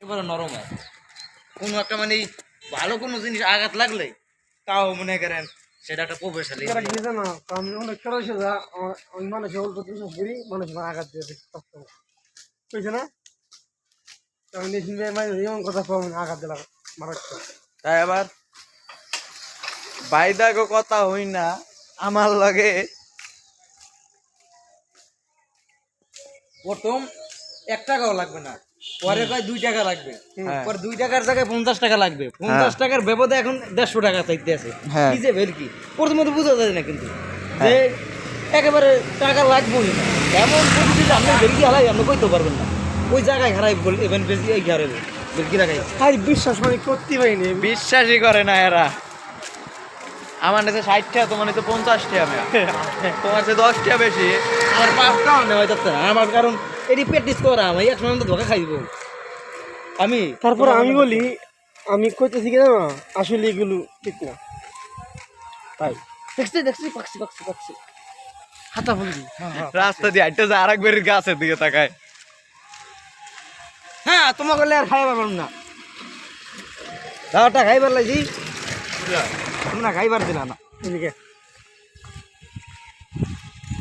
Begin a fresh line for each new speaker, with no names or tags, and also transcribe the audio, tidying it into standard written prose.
একেবারে নরম হয়। কোনো একটা মানে ভালো কোনো জিনিস আঘাত লাগলে তাও মনে করেন সেটা একটা প্রভাবশালী।
না আমি অনেক খেলা যা ওই মানুষ অল্প বিশ্বাস করি মানুষ আঘাত দিয়ে বুঝছে না আমি এমন কথা পাবো আঘাত দিলাম মারাত্মক।
তাই আবার বাইদাগো কথা হই না আমার লগে
প্রথম 1 টাকাও লাগবে না, পরে কয় 2 টাকা লাগবে,
হ্যাঁ।
পরে 2 টাকার জায়গায় 50 টাকা লাগবে, 50 টাকার ব্যবধে এখন 150 টাকা চাইতে আছে।
হ্যাঁ।
কি যে বের কি প্রথমে তো বোঝা যায় না, কিন্তু যে একেবারে টাকা লাগবেই না এমন পরিস্থিতি আপনি বেরকি হারাই আপনি কইতে পারবেন না। ওই জায়গায় হারাই বল এবেন বেশি এই হারাইব বেরকি রাখাই।
আর বিশ্বাস মানে করতে পারিনি
বিশ্বাসই করে না এরা। আমার কাছে 60 টাকা, তোমার কাছে 50 টাকা, তোমার কাছে 10 টাকা বেশি।
আর 5 টাকা নেওয়া যাচ্ছে না আমার, কারণ এটি প্র্যাকটিস করা আমি এক সময় তো ধোকা খাইব আমি।
তারপর আমি বলি আমি কইতেছি কি জানো আসলে এগুলো ঠিক না তাই
দেখছি দেখছি পাকছি পাকছি পাকছি হাতা ফুলবি।
রাস্তা দিয়ে হাঁটতে যায় আরেক বেরির গাছের দিকে তাকায়।
হ্যাঁ তোমার করলে আর খাইবার পারলাম না, দাওয়াটা খাইবার লাগছি তোমরা খাইবার দিলা না।
এদিকে